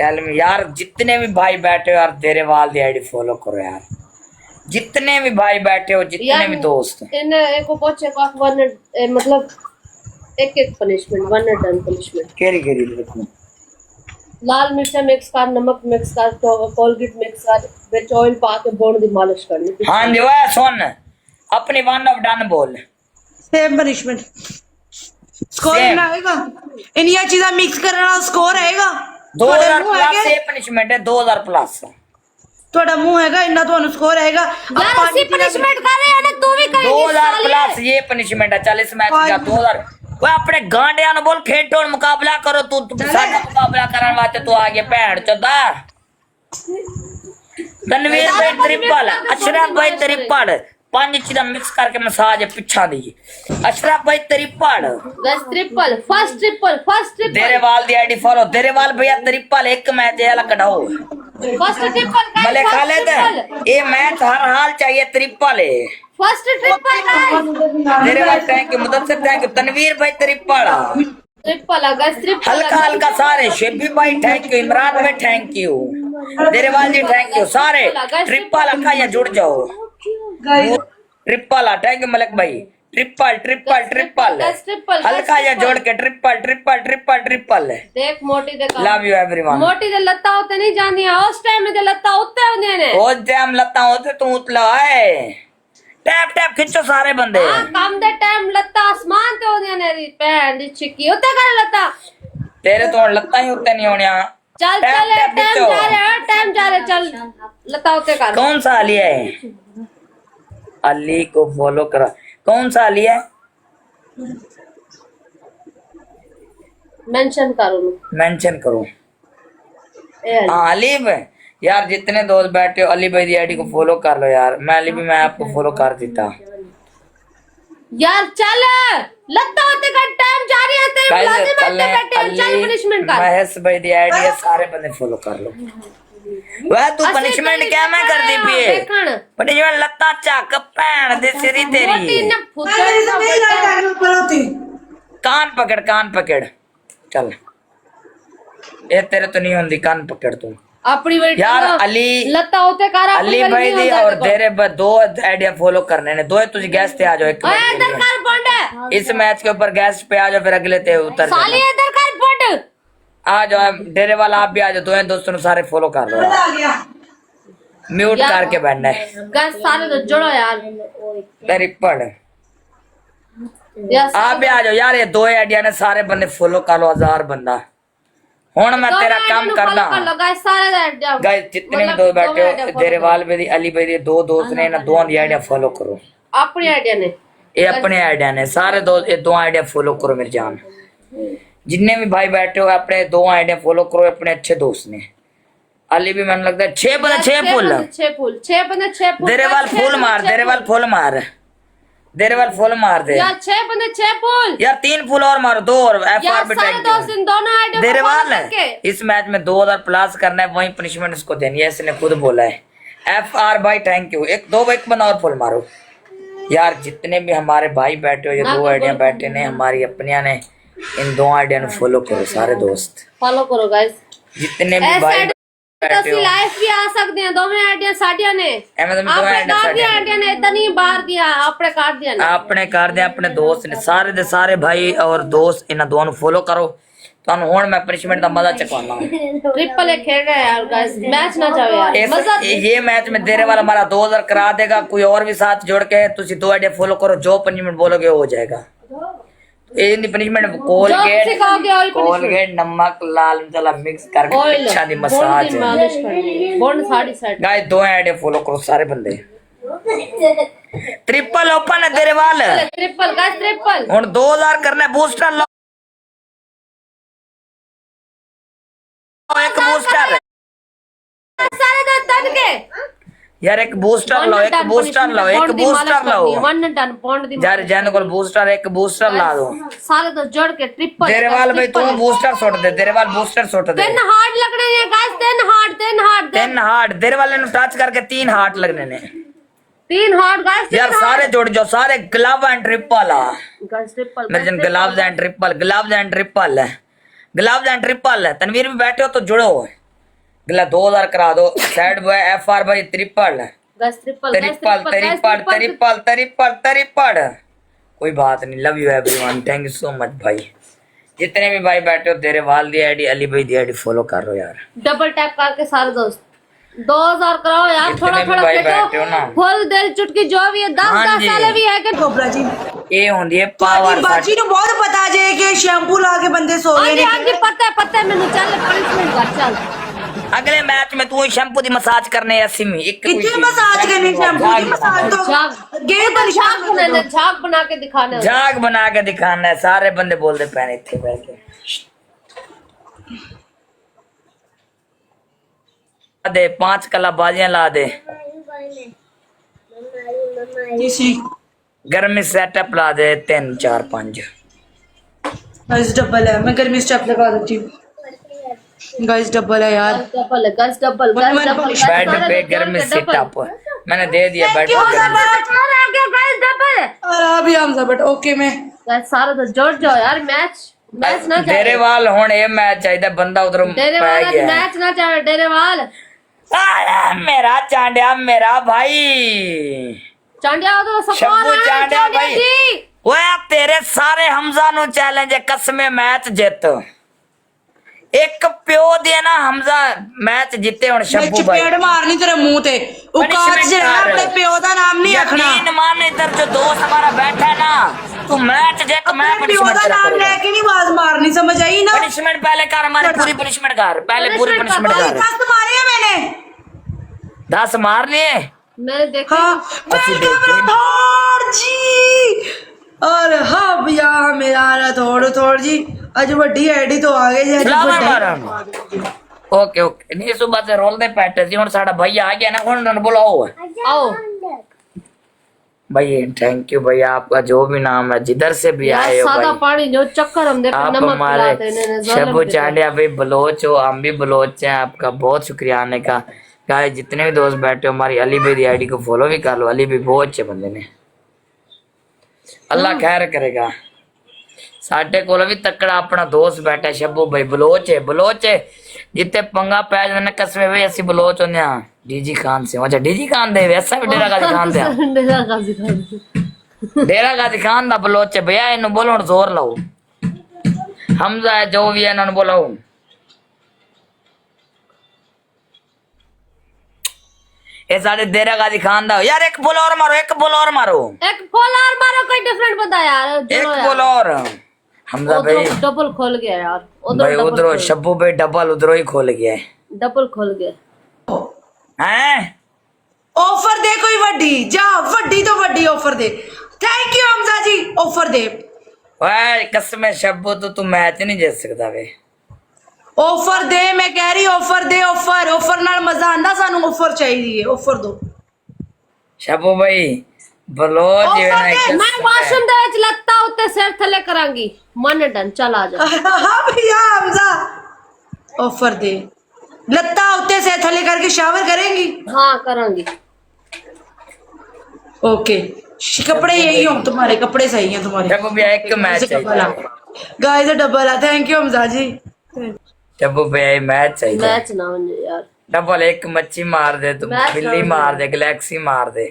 Tell me यार, जितने भी भाई बैठे हो यार देरेवाल दी आईडी फॉलो करो यार, जितने भी भाई बैठे हो, जितने भी दोस्त। इन एको पोचे को वन मतलब एक एक पनिशमेंट वन डन पनिशमेंट केरी केरी देखो, लाल मिर्चा मिक्स कर, नमक मिक्स कर, कोलगेट मिक्स कर, विच ऑयल पा के बोन दी मालिश करनी। हाँ जी वह सुन, अपनी वन ऑफ डन बोल। सेम पनिशमेंट स्कोर इतना आएगा, इन ये चीजें मिक्स करने वाला स्कोर आएगा। 2000 प्लस ये पनिशमेंट है, 2000 प्लस थोड़ा मुंह हैगा इन्ना तो स्कोर आएगा यार ऐसी पनिशमेंट कर रहे हैं ना, तू भी करेंगी 2000 प्लस ये पनिशमेंट है। चल इस मैच का 2000 वो अपने गांडिया ने बोल खेटो मुकाबला करो, तू साडा मुकाबला करने वास्ते तू आगे भैन चोदा। तनवीर भाई ट्रिपल, अशरफ भाई ट्रिपल, 5 चीज़ मिक्स करके मसाज पिछा दी। अशरफ भाई ट्रिपल, बस ट्रिपल फर्स्ट ट्रिपल देरेवाल दी आईडी फॉलो। देरेवाल भैया ट्रिपल एक मैच है कढ़ाओ फर्स्ट ट्रिपल भले खालिद, ये मैच हर हाल चाहिए ट्रिपल है। First triple Derewal thank you, Mudassir thank you, Tanveer भाई ट्रिपल ट्रिपल हल्का हल्का सारे, शेबी भाई थैंक यू, इमरान भाई thank you, Derewal ji thank you, सारे ट्रिपल अखा या जुड़ जाओ। ट्रिपल थैंक यू मलिक भाई, ट्रिपल ट्रिपल ट्रिपल हल्का या जोड़ के ट्रिपल ट्रिपल ट्रिपल ट्रिपल। देख मोटी दे लव यू एवरीवन। मोटी दे लत्ता होते नहीं जानी, उस टाइम में दे लत्ता होते होने ने, उस टाइम लत्ता होते तू उतला है। टैप टैप खिंचो सारे बंदे। हां कम दे टाइम लत्ता आसमान ते होने ने री पैन दी चिक्की होते कर लत्ता, तेरे तो लत्ता ही होते नहीं होने। चल चल टाइम जा रहे चल लत्ता होते कर। कौन सा अली है? अली को फॉलो करा। कौन सा अली है? मेंशन करो, मेंशन करो। ए अली। हाँ अली भाई यार, जितने दोस्त बैठे हो अली भाई दी आईडी को फॉलो कर लो यार। मैं अली भी मैं आपको फॉलो कर देता यार। चल लत्ता होते का टाइम जा रही है, तेरे मुलाजिम बैठे बैठे चल पनिशमेंट कर। महेश भाई दी आईडी है, सारे बंदे फॉलो कर लो। वह तू पनिशमेंट क्या मैं कर दी पिए? पनिशमेंट लत्ता चक पैन दे सिरी तेरी। कान पकड़ कान पकड़, चल ये तेरे तो नहीं होंदी, कान पकड़ तू अपनी यार। अली लत्ता होते कर अली भाई दी और तेरे दो आइडिया फॉलो करने ने। दो तुझे गेस्ट पे आ जाओ एक इधर कर पॉइंट इस मैच के ऊपर गेस्ट पे आ जाओ, फिर अगले ते उतर साली इधर कर पॉइंट आ जाओ। डेरे वाला आप भी आ जाओ, दो दोस्तों ने सारे फॉलो कर लो। म्यूट करके बैठना है गाइस, सारे तो जोड़ो यार। तेरी पढ़ आप भी आ जाओ यार। ये दो आइडिया ने सारे बंदे फॉलो कर लो, 1000 बंदा। हुन मैं तेरा काम करना गाइस, जितने भी दोस्त बैठे हो देरेवाल भाई अली भाई दो दोस्त ने ना, दोनों दी आइडिया फॉलो करो। अपनी आइडिया ने ये अपने आइडिया ने सारे दोस्त, ये दो आइडिया फॉलो करो मेरी जान। जितने भी भाई बैठे हो अपने दो आइडिया फॉलो करो, अपने अच्छे दोस्त ने। अली भी मैंने लगता है 6 बंदे 6 फुल देरेवाल फुल मार, देरेवाल फुल मार, देरेवाल फुल मार दे यार। 6 बंदे 6 फुल यार, 3 फुल और मारो, 2 और एफआर पे टैग दोनों आइडिया देरेवाल है। इस मैच में 2000 प्लस करना है, वही पनिशमेंट इसको देनी है, इसने खुद बोला है। एफआर भाई थैंक यू। एक दो एक बंदा और फुल मारो यार। जितने भी हमारे भाई बैठे हो, ये दो आइडिया बैठे ने हमारी अपनिया ने, इन दो आइडिया ने फॉलो करो सारे दोस्त, फॉलो करो गाइस। जितने भी भाई बैठे हो। लाइफ भी आ सकते हैं, दोनों आइडिया साडिया ने एमे तो आइडिया ने इतना नहीं बाहर दिया, आपने काट दिया ना, आपने कर दिया अपने दोस्त ने। सारे दे सारे भाई और दोस्त इन दोनों फॉलो करो। ਤੁਹਾਨੂੰ ਹੁਣ ਮੈਂ पनिशमेंट ਦਾ मजा चकवाना ट्रिपल खेल रहे हैं यार गाइस, मैच ना जाओ यार मजा। ये मैच में देने वाला हमारा 2000 करा देगा। कोई और भी साथ जोड़ के तुसी दो आइडिया फॉलो करो, जो पनिशमेंट बोलोगे हो जाएगा। इन पनिशमेंट कोलगेट नमक लाल मसाला मिक्स करके अच्छा दी मसाज बोन साड़ी सेट। गाइस दो आइडिया फॉलो करो सारे बंदे। ट्रिपल ओपन है तेरे वाल, ट्रिपल गाइस ट्रिपल। हुन 2000 करना है। बूस्टर लो, एक बूस्टर सारे दो तन के यार, एक बूस्टर लो, एक बूस्टर लो, एक बूस्टर लो। वन टन पौंड दी यार जैन को बूस्टर, एक बूस्टर ला दो सारे तो जोड़ के ट्रिपल। देरेवाल भाई तू बूस्टर सुट दे, देरेवाल बूस्टर सुट दे। 10 हार्ट लगने हैं गाइस, 10 हार्ट देरेवाल ने टच करके 3 हार्ट लगने ने। 3 हार्ट गाइस यार सारे जोड़ जाओ, सारे ग्लव एंड ट्रिपल आ गाइस ट्रिपल। मेरे जन gloves and triple, gloves and triple है, ग्लव्स एंड ट्रिपल है। तनवीर भी बैठे हो तो जुड़ो। गला 2000 करा दो। सैड बॉय FR भाई triple gas triple triple triple triple triple triple. कोई बात नहीं, love you everyone, thank you so much भाई। जितने भी भाई बैठे हो, तेरे वाल दी आईडी, अली भाई दी आईडी फॉलो कर लो यार। डबल टैप करके सारे दोस्त 2000 कराओ यार, जितने थोड़ा भी थोड़ा भाई बैठे हो ना। फेंको, फुल दिल चुटकी जो भी है 10 हाँ 10 जी। साल भी है कि ਕੋਬਰਾ ਜੀ ये होंदी है ਤੁਹਾਡੀ पावर ਬਾਜੀ ਨੂੰ ਬਹੁਤ ਪਤਾ ਜੇ कि शैम्पू ला के बंदे सो हाँ गए जी ने हाँ जी, पता है मैंने। चल पनिशमेंट कर चल। अगले मैच में तू शैम्पू दी मसाज करने ऐसी में एक कितने मसाज करने शैम्पू की मसाज तो झाग गे झाग बनाना, झाग बना के दिखाना है। जाग बना के दिखाना है। सारे बंदे बोलते पहने इतने बैठ के दे 5 कला बाजियां ला दे। तीसरी गर्मी सेटअप ला दे 3 4 5। गाइस डबल है, मैं गर्मी स्टेप लगा देती हूँ। गाइस डबल है यार। गैस डबल बेड पे गर्मी सेटअप मैंने दे दिया। बेड पे क्यों गर्मी गैस डबल। और अभी हम सब बट ओके में गैस सारा तो जोड़ जाओ यार, मैच ना तेरे वाल होने ये मैच चाहिए। बंदा उधर डेरे पै वाल गया है। मैच ना चाहे डेरे वाल आया मेरा चांडिया मेरा भाई चांडिया तो सब शब्बू चांडिया भाई। जी ओए तेरे सारे हमजा नु चैलेंज है कसमे मैच जित। एक प्यो दे ना हमजा मैच जीते हुन मैं शब्बू भाई। चपेड़ मारनी तेरे मुंह ते औकात से रहना, अपने प्यो दा नाम नहीं रखना। यकीन मान इधर जो दोस्त हमारा बैठा है ना, तू मैच जीत मैं अपने प्यो पनिशमेंट दा नाम करूंगा। लेके नहीं आवाज मारनी, समझ आई ना। पनिशमेंट पहले कर, हमारी पूरी पनिशमेंट कर पहले, पूरी पनिशमेंट कर। दस्त मारे हैं मैंने। 10 मार लिए। मैंने देखा हाँ वेलकम राठौड़ जी। और हाँ भैया मेरा राठौड़ जी अज वड्डी आईडी तो आ गए जी। अज फ्लावर वड्डा मारा। ओके ओके नहीं सुबह से रोल दे पैटे सी। हुन साडा भैया आ गया ना, हुन बुलाओ। आओ भाई थैंक यू भैया, आपका जो भी नाम है जिधर से भी यार, आए हो सादा भाई, पानी जो चक्कर हम देखो आप नमक हमारे पिलाते हैं, इन्हें ज़ालिम शब्बू के साथ। चांडिया भाई बलोच हो, हम भी बलोच हैं। आपका बहुत शुक्रिया आने का। गाइस जितने भी दोस्त बैठे हो, हमारी अली भाई दी आईडी को फॉलो भी कर लो। अली भाई बहुत अच्छे बंदे ने, अल्लाह खैर करेगा। साडे कोल भी तकड़ा अपना दोस्त बैठा है शब्बू भाई बलोच है। बलोच है जिते पंगा पै जाने कसमे भाई असि बलोच होने। डीजी खान से अच्छा डीजी खान दे वैसा भी डेरा गाजी खान दे। डेरा गाजी खान। डेरा गाजी खान दा बलोच है भैया। इन्हों बोलो हुण जोर लाओ। हमजा है जो भी है इन्होंने बोलो। ये सारे डेरा गाजी खान दा यार। एक बोल और मारो, एक बोल और मारो, एक फॉल और मारो, कोई डिफरेंट बता यार। एक बोल और। हमजा भाई डबल खोल गया यार, भाई उधरो शब्बू भाई डबल उधरो ही खोल गया है। डबल खोल गया हैं ऑफर दे कोई वड्डी जा, वड्डी तो वड्डी ऑफर दे। Thank you Hamza ji, offer दे। ओए कसम शब्बू तो तू मैच नहीं जीत सकता वे। ऑफर दे, मैं कह रही ऑफर दे। ऑफर नाल मजा आंदा, सानू ऑफर चाहिए, ऑफर दो। शब्बू भाई बलोच ऑफर जिवें ना दे, एक मैं वॉशरूम दे विच लत्ता उत्ते सिर थले करांगी। मन डन चल आ जा। हाँ भैया हमजा ऑफर दे। लत्ता उत्ते से थले करके शावर करेंगी। हाँ करांगी। ओके कपड़े यही हो तुम्हारे, कपड़े सही हैं तुम्हारे। शब्बू भैया एक मैच चाहिए। गाइस डबल है। थैंक यू हमजा जी। शब्बू भैया मैच चाहिए। मैच ना हो यार। डबल एक मच्छी मार दे तू, मैच बिल्ली ना मार दे, गैलेक्सी मार दे।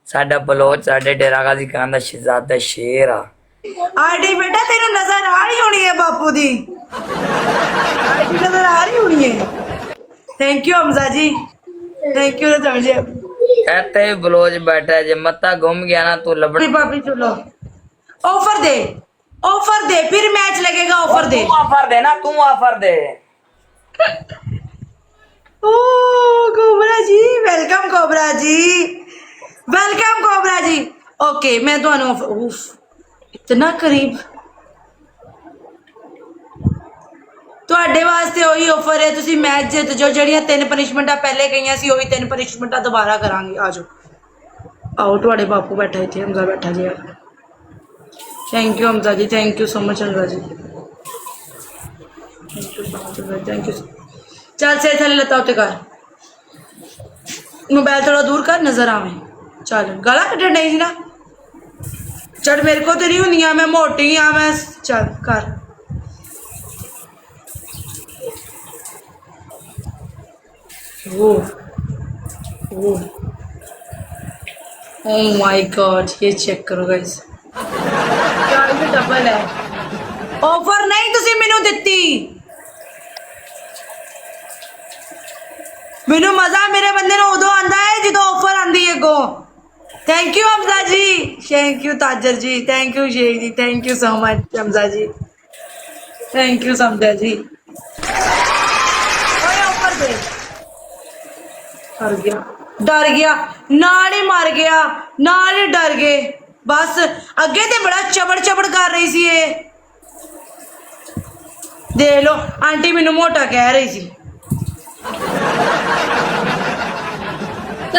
साडा बलोच साडे डेरा गाजी खान दा शहजादा शेर आ। आईडी बेटा तेरे नजर आ रही होनी है बापू दी, आईडी नजर आ रही होनी है। Thank you Hamza ji, thank you Rathore ji. कहते ही बलोच बैठा है, जे मत्ता घूम गया ना तू लबड़। पापी चलो ऑफर दे, ऑफर दे, फिर मैच लगेगा। ऑफर दे, तू ऑफर दे ना, तू ऑफर दे। ओ कोबरा जी वेलकम, कोबरा जी वेलकम, कोबरा जी। ओके मैं तो इतना करीब ਤੁਹਾਡੇ ਵਾਸਤੇ ਉਹੀ ਆਫਰ ਹੈ। ਤੁਸੀਂ ਮੈਚ ਜਿੱਤ ਜੋ, ਜਿਹੜੀਆਂ 3 ਪਨਿਸ਼ਮੈਂਟਾਂ ਪਹਿਲੇ ਗਈਆਂ ਸੀ ਉਹੀ 3 ਪਨਿਸ਼ਮੈਂਟਾਂ ਦੁਬਾਰਾ ਕਰਾਂਗੇ। ਆ ਜਾਓ ਆਓ, ਤੁਹਾਡੇ ਬਾਪੂ ਬੈਠਾ ਇੱਥੇ, ਹਮਜ਼ਾ ਬੈਠਾ ਜੀ। Thank you Hamza ji, thank you so much Hamza ji, thank you so much, thank you. ਚੱਲ ਸੇ ਥੱਲੇ ਲੱਤਾਂ ਉੱਤੇ ਕਰ, मोबाइल थोड़ा दूर कर, नजर आवे। चल गला कट्टन नहीं सी ना, चल मेरे को तो नहीं होंदियां, मैं मोटी हाँ मैं। चल कर वो ओ माय गॉड, ये चेक करो गाइस, यार ये डबल है। ऑफर नहीं तुसी मेनू दित्ती, मेनू मजा मेरे बंदे ਨੂੰ ਉਦੋਂ ਆਂਦਾ ਹੈ ਜਦੋਂ ਆਫਰ ਆਂਦੀ ਹੈ ਗੋ। Thank you Hamza ji, thank you Tajar ji, thank you Sheikh ji, thank you so much Hamza ji, thank you समझा जी। ओए ऊपर दे, डर गया नाल ही मर गया, नाल ही डर गए बस। अगे ते बड़ा चबड़ चबड़ कर रही सी ये, देख लो आंटी मैनू मोटा कह रही सी।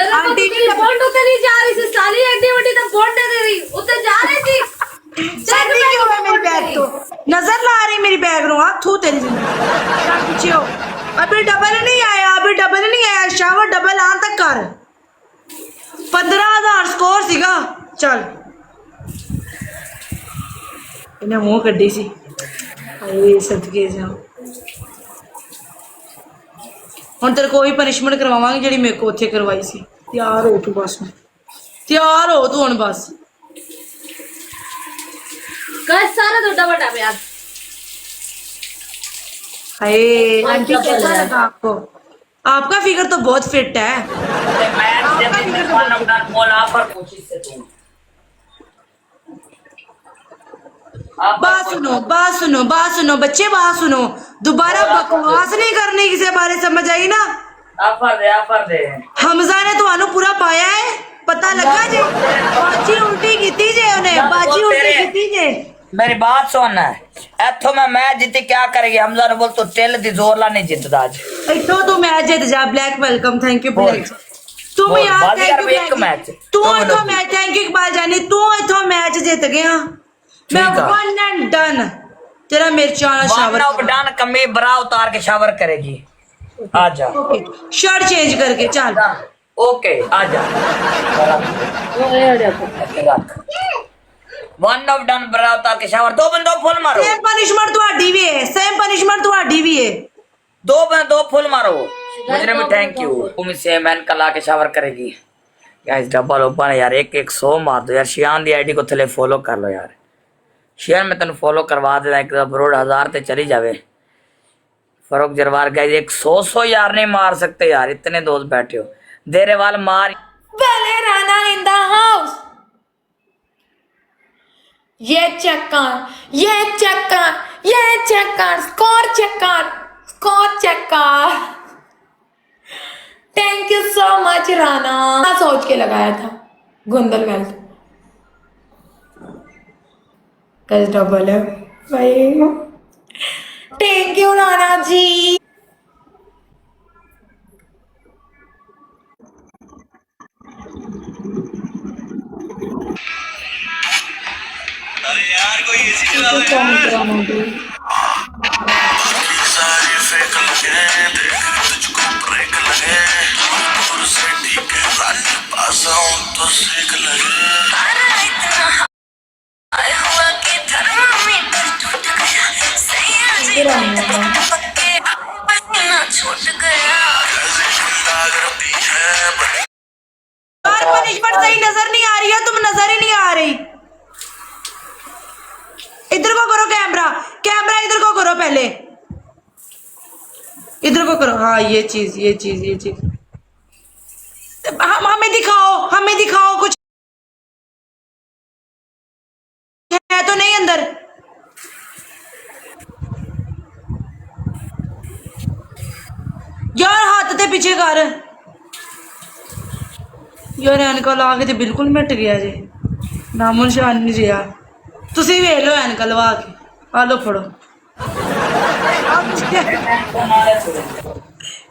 आंटी की बॉन्ड उते नहीं जा रही थी साली, एडी वडी तो बॉन्ड दे रही उते जा रही थी। सर्दी क्यों है मेरी बैग तो नजर ला रही मेरी बैग नो, हाथ थू तेरी जिंदगी पीछे हो। अभी डबल नहीं आया, अभी डबल नहीं आया, शावर डबल आन तक कर। 15,000 स्कोर सीगा, चल इन्हें मुंह कड्डी सी, अरे सदके जा। ਹੁਣ ਤੇਰੇ ਕੋਈ ਪਨਿਸ਼ਮੈਂਟ ਕਰਵਾਵਾਂਗੇ ਜਿਹੜੀ ਮੇਰੇ ਕੋ ਉੱਥੇ ਕਰਵਾਈ ਸੀ। ਤਿਆਰ ਹੋ ਤੂੰ ਬਸ, ਤਿਆਰ ਹੋ ਤੂੰ ਹੁਣ ਬਸ। गाइस सारा तो डबल डब यार। हाय आंटी कैसा लगा आपको? आपका फिगर तो बहुत फिट है। बात सुनो बात सुनो बात सुनो बच्चे, बात सुनो, दोबारा बकवास नहीं करनी किसी बारे, समझ आई ना? आफर दे हमजा ने ਤੁਹਾਨੂੰ पूरा पाया है, पता लगा जे बाजी उल्टी कीती जे उन्हें, बाजी उल्टी कीती जे। मेरी बात सुन, इथों मैं मैच जीती क्या करेगी? हमजा ने बोल तू टेल दी जोर ला नहीं जितदा आज। इथों तू मैच जीत जा। Black welcome, thank you black. तू बोल, यार बाजी थैंक कर यू एक मैच। तू इथों मैच, थैंक यू इकबाल जानी, तू इथों मैच जीत गया। मैं ठीक है। वन एंड डन, तेरा मिर्चा वाला शावर वन डन कमी बरा उतार के शावर करेगी। आजा शर्ट चेंज करके चल। ओके आजा, वन ऑफ डन बरा उतार के शावर। दो बंदो फुल मारो, सेम पनिशमेंट ਤੁਹਾਡੀ ਵੀ है, सेम पनिशमेंट ਤੁਹਾਡੀ भी है। दो बंदे दो फुल मारो। मुझे भी थैंक यू। तुम से मैन कल आके शावर करेगी। गाइस डबल ओपन यार, एक 100 मार दो यार। शियान दी आईडी को थले फॉलो कर लो यार। शेयर में तेन फॉलो करवा देना, एक करोड़ 1000 ते चली जावे। फरोक जरवार गए 100 यार नहीं मार सकते यार, इतने दोस्त बैठे हो। देरे वाल मार पहले राना इन द हाउस। ये चक्कर, ये चक्कर, ये चक्कर, स्कोर चक्कर, स्कोर चक्कर। Thank you so much Rana, सोच के लगाया था गुंदल वेल्थ। कैसे डबल है भाई, थैंक यू राना जी। यार कोई ऐसी जगह है सारे फेक लगे, देख तुझको ब्रेक लगे, और से ठीक है रन पास आऊं तो सेक लगे। और पनिशमेंट सही नजर नहीं आ रही है, तुम नजर ही नहीं आ रही। इधर को करो कैमरा, कैमरा इधर को करो, पहले इधर को करो। हाँ ये चीज ये चीज ये चीज हमें दिखाओ, हमें दिखाओ कुछ है तो नहीं अंदर। यार हाथ ते पीछे कर यार, एनका ला के तो बिल्कुल मिट गया जी, नामो निशान नहीं रहा। तुसी वेख लो एनका लवा के, आ लो फड़ो।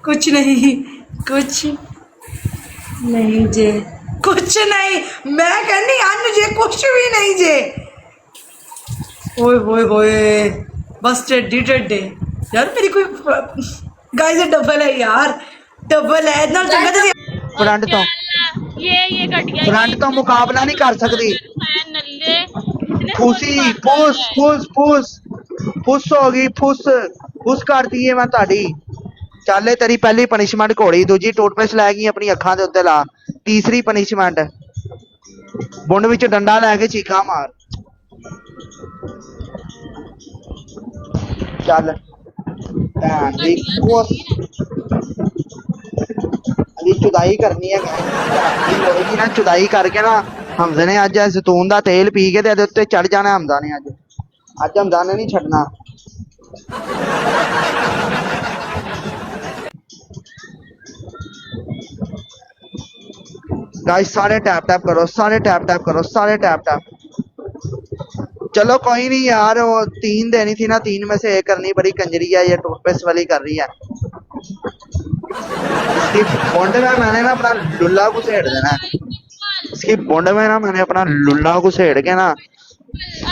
कुछ नहीं, कुछ नहीं जे, कुछ नहीं, मैं कहनी अन जे कुछ भी नहीं जे। ओए होए होए, बस टेडी टेडे यार। मेरी कोई गाइस डबल है यार, डबल है इतना चंगा तो फ्रंट तो ये घटिया फ्रंट तो मुकाबला नहीं कर सकती। नल्ले फूसी फूस फूस फूस फुस हो गई, फुस फुस कर दी है मैं ताड़ी ਚੱਲ ਤੇਰੀ ਪਹਿਲੀ ਪਨਿਸ਼ਮੈਂਟ ਘੋੜੀ, ਦੂਜੀ ਟੂਥਪੇਸਟ ਲੈ ਗਈ ਆਪਣੀ ਅੱਖਾਂ ਦੇ ਉੱਤੇ ਲਾ, ਤੀਸਰੀ ਪਨਿਸ਼ਮੈਂਟ ਬੁੰਡ ਵਿੱਚ ਡੰਡਾ ਲੈ ਕੇ ਚੀਖਾਂ ਮਾਰ। ਚੱਲ ਭੈਣ ਦੀ ਉਸ ਅਜੀ ਚੁਦਾਈ ਕਰਨੀ ਹੈ ਹੋਏਗੀ ਨਾ, ਚੁਦਾਈ ਕਰਕੇ ਨਾ ਹਮਜ਼ੇ ਨੇ ਅੱਜ ਜ਼ੈਤੂਨ ਦਾ ਤੇਲ ਪੀ ਕੇ ਤੇ ਇਹਦੇ ਉੱਤੇ ਚੜ ਜਾਣਾ ਹਮਜ਼ਾ ਨੇ। ਅੱਜ ਹਮਜ਼ਾ ਨੇ ਨਹੀਂ ਛੱਡਣਾ। गाइस सारे टैप टैप करो, सारे टैप टैप करो, सारे टैप टैप। चलो कोई नहीं यार, वो 3 देनी थी ना, 3 में से 1 करनी बड़ी कंजरी है, ये टूथपेस्ट वाली कर रही है। इसकी बॉन्ड में मैंने ना अपना लुल्ला को सेड़ देना है, इसकी बॉन्ड में ना मैंने अपना लुल्ला को सेड़ के ना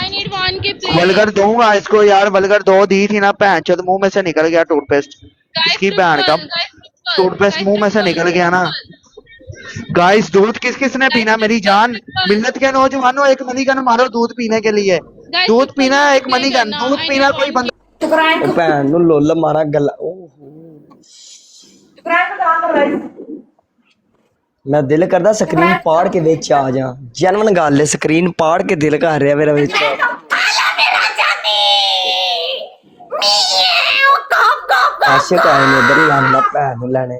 I need 1K please. Vulgar दूंगा इसको यार। वलगर 2 दी थी ना, भैन चोद मुंह में से निकल गया टूथपेस्ट, इसकी बहन का टूथपेस्ट मुंह में से निकल गया ना। गाइस दूध किस किस ने पीना मेरी जान? मिल्लत के नौजवानों, एक मनीगन मारो दूध पीने के लिए। दूध पीना है एक मनीगन, दूध पीना कोई बंदा। ਉਹ ਭੈਣ ਨੂੰ ਲੁੱਲ ਮਾਰਾ ਗੱਲਾਂ। ਮੈਂ ਦਿਲ ਕਰਦਾ ਸਕਰੀਨ ਪਾੜ ਕੇ ਵਿੱਚ ਆ ਜਾ, ਜਨਮਨ ਗੱਲ ਹੈ, ਸਕਰੀਨ ਪਾੜ ਕੇ ਦਿਲ ਕਰ ਰਿਹਾ ਮੇਰਾ ਵਿੱਚ। ਆਸ਼ਿਕ ਆਏ ਨੇ ਇਧਰ ਹੀ ਆਉਂਦਾ ਭੈਣ ਨੂੰ ਲੈਣੇ।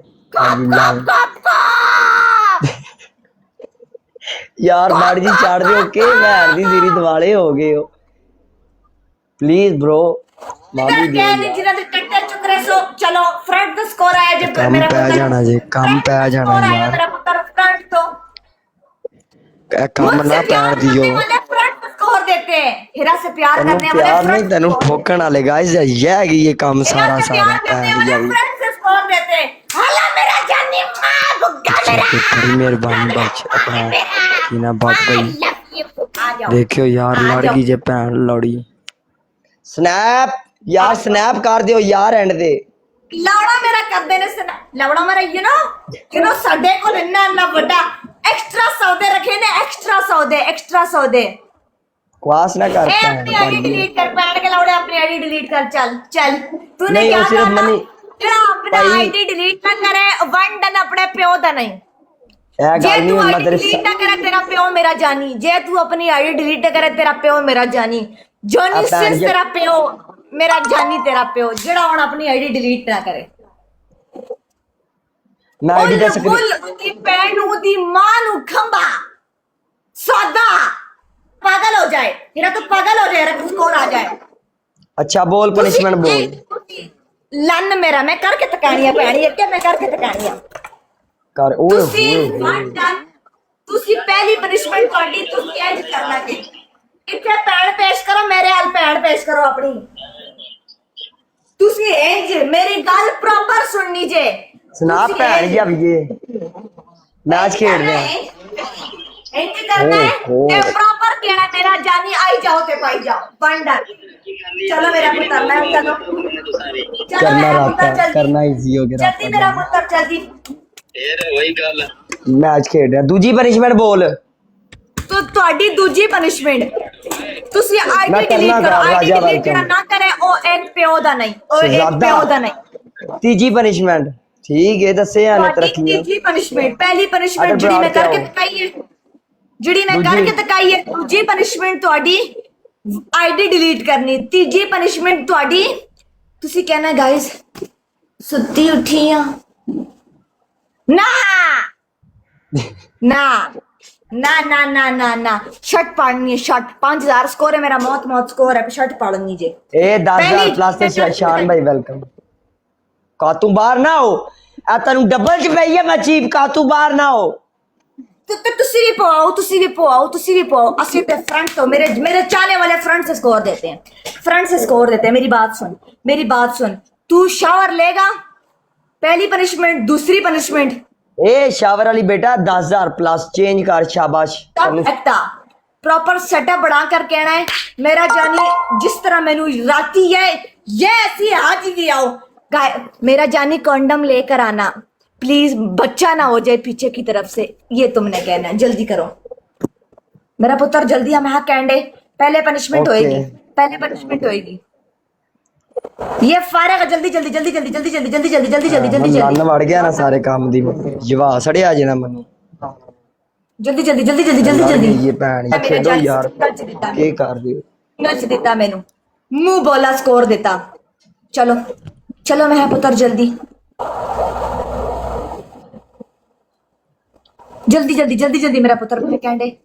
यार मैड जी चाड़ दे ओके, मैड दी जीरी दिवाले हो गए हो प्लीज ब्रो। मामी दे जिन्हां दे टट्टे चुक रहे सो, चलो फ्रंट द स्कोर आया जे कम पे जाना जे, कम पे जाना यार, मेरा पुत्र फ्रंट तो कम ना पैर दियो। फ्रंट स्कोर देते हैं, हीरा से प्यार करने वाले प्यार नहीं तेनू ठोकण वाले गाइस, ये है कि ये काम सारा सारा पैर दिया भी। फ्रंट से स्कोर देते हैं। हाला मेरा जानी मां गुग्गा मेरा, बड़ी मेहरबानी बख्श अपना कीना बात भाई। देखियो यार लड़की जे भैन लड़ी। स्नैप यार, स्नैप कर दियो यार एंड दे। लौड़ा मेरा कर देने से लौड़ा मेरा यू नो साडे को इन्ना बड़ा एक्स्ट्रा सौदे रखे ने, एक्स्ट्रा सौदे क्वास ना कर ए अपनी आईडी डिलीट कर, बैठ के लौड़े अपनी आईडी डिलीट कर। चल तूने नहीं, क्या वो सिर्फ करना? मनी तेरा अपना आईडी डिलीट ना करे, वन डन अपने प्यो दा नहीं। ए जे गल तू नहीं आईडी मदर डिलीट ना करे तेरा प्यो मेरा जानी, जे तू अपनी आईडी डिलीट ना करे तेरा प्यो मेरा जानी, जोनी सिंस तेरा प्यो मेरा जानी, तेरा प्यो जेड़ा हुन अपनी आईडी डिलीट ना करे। मैं आईडी दे सकदी उनकी पैन उदी मां नु खंबा सौदा पागल हो जाए, तेरा तो पागल हो जाए, स्कोर आ जाए। अच्छा बोल पनिशमेंट बोल। लन मेरा मैं करके तकानिया पैनी है, क्या मैं करके तकानिया कर ओए ਤੁਸੀਂ वन डन, ਤੁਸੀਂ ਪਹਿਲੀ ਪਨਿਸ਼ਮੈਂਟ ਤੁਹਾਡੀ ਤੁਸੀਂ ਇੰਜ ਕਰਨਾ ਕਿ ਇੱਥੇ ਪੈਣ ਪੇਸ਼ ਕਰੋ, ਮੇਰੇ ਹਾਲ ਪੈਣ ਪੇਸ਼ ਕਰੋ ਆਪਣੀ। ਤੁਸੀਂ ਇੰਜ ਮੇਰੀ ਗੱਲ ਪ੍ਰੋਪਰ ਸੁਣਨੀ ਜੇ। सुना भैन जी अब ये मैच खेल रहे हैं। इंज करना है ते प्रॉपर कहना मेरा जानी आई जाओ ते पाई जाओ, वन डन। चलो मेरा पुत्र मैं चलो करना रहता है, करना इजी हो गया। जल्दी मेरा पुत्र जल्दी मैच खेल रहे हैं। दूजी पनिशमेंट बोल। तो ਤੁਹਾਡੀ ਦੂਜੀ ਪਨਿਸ਼ਮੈਂਟ ਤੁਸੀਂ ਆਈਡੀ ਡਿਲੀਟ ਕਰੋ, ਆਈਡੀ ਡਿਲੀਟ ਜਿਹੜਾ ਨਾ ਕਰੇ ਉਹ ਇੱਕ ਪਿਓ ਦਾ ਨਹੀਂ, ਉਹ ਇੱਕ ਪਿਓ ਦਾ ਨਹੀਂ। ਤੀਜੀ ਪਨਿਸ਼ਮੈਂਟ ਠੀਕ ਹੈ ਦੱਸੇ ਆ ਨੇ ਤਰੱਕੀ। ਤੀਜੀ ਪਨਿਸ਼ਮੈਂਟ, ਪਹਿਲੀ ਪਨਿਸ਼ਮੈਂਟ ਜਿਹੜੀ ਮੈਂ ਕਰਕੇ ਤਕਾਈ ਹੈ, ਜਿਹੜੀ ਮੈਂ ਕਰਕੇ ਤਕਾਈ ਹੈ। ਦੂਜੀ ਪਨਿਸ਼ਮੈਂਟ ਤੁਹਾਡੀ ਆਈਡੀ ਡਿਲੀਟ ਕਰਨੀ। ਤੀਜੀ ਪਨਿਸ਼ਮੈਂਟ ਤੁਹਾਡੀ ਤੁਸੀਂ ਕਹਿਣਾ ਗਾਇਸ ਸੁੱਤੀ ਉੱਠੀ ਆ ਨਾ ਨਾ ना ना ना ना ना शर्ट पाड़नी है, शर्ट 5000 स्कोर है मेरा, मौत स्कोर है, शर्ट पाड़नी जे। ए 10000 प्लस से शान भाई वेलकम। का तू बाहर ना हो, आ तनु डबल च पई है मैं चीप, का तू बाहर ना हो। तो तुसी भी पवाओ, तुसी भी पवाओ। असली पे फ्रंट तो मेरे चाहने वाले फ्रंट से स्कोर देते हैं, मेरी बात सुन। तू शावर लेगा, पहली पनिशमेंट, दूसरी पनिशमेंट ए शावर वाली बेटा 10000 प्लस चेंज कर, शाबाश। प्रॉपर सेटअप बना कर कहना है मेरा जानी, जिस तरह मैनू राती है ये ऐसी आज भी आओ मेरा जानी कंडम लेकर आना प्लीज, बच्चा ना हो जाए पीछे की तरफ से, ये तुमने कहना है। जल्दी करो मेरा पुत्र, जल्दी हम यहाँ कैंडे। पहले पनिशमेंट होएगी। ये फारेगा जल्दी जल्दी जल्दी जल्दी जल्दी जल्दी जल्दी जल्दी जल्दी जल्दी जल्दी जल्दी लन्न वड़ गया ना सारे काम दी जवा सड़िया जे ना मनु जल्दी जल्दी जल्दी जल्दी जल्दी जल्दी ये भैन खेलो यार के कर दियो नच देता मैनू मुंह बोला स्कोर देता चलो चलो मैं पुत्र जल्दी जल्दी जल्दी जल्दी जल्दी मेरा पुत्र मेरे कहंडे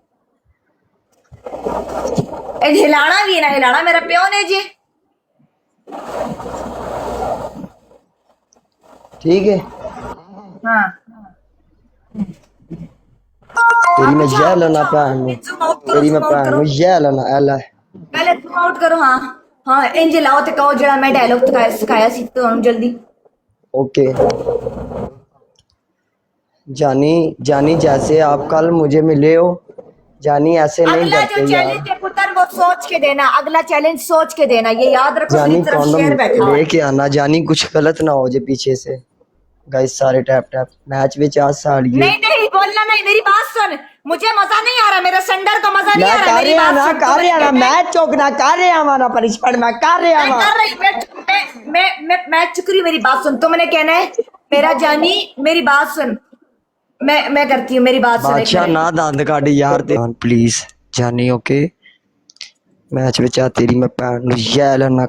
हिलाना भी है ना हिलाना मेरा प्यो ने जी ठीक है हाँ तेरी मैं जह लेना भैन नु तेरी मैं भैन नु जह लेना एला पहले तुम आउट करो हाँ हाँ इंज लाओ ते कहो जड़ा मैं डायलॉग सिखाया सी तो जल्दी ओके जानी जानी जैसे आप कल मुझे मिले हो जानी ऐसे नहीं अगला जो करते यार चैलेंज है पुत्र वो सोच के देना अगला चैलेंज सोच के देना ये याद रखो जानी मेरी तरफ शेर बैठा कॉन्डम हुआ है। लेके आना जानी कुछ गलत ना हो जाए पीछे से गाइस सारे टैप टैप मैच में चार साड़िए नहीं नहीं बोलना नहीं मेरी बात सुन मुझे मजा नहीं आ रहा मेरा संडर को मजा नहीं मैं आ रहा कर मेरी रहा बात ना सुन, कर तुम्हें रहा ना कहते हैं- मैं चौकना कर रहा हूं ना पनिशमेंट मैं कर रहा मैं हूं कर रही मैं चुक रही हूँ मेरी बात सुन तुमने कहना है मेरा जानी मेरी बात सुन मैं करती हूँ मेरी बात सुन एक बादशाह मिनट। ना दंद काट यार ते प्लीज जानी ओके मैच में आ तेरी मैं भैन नु जैल ना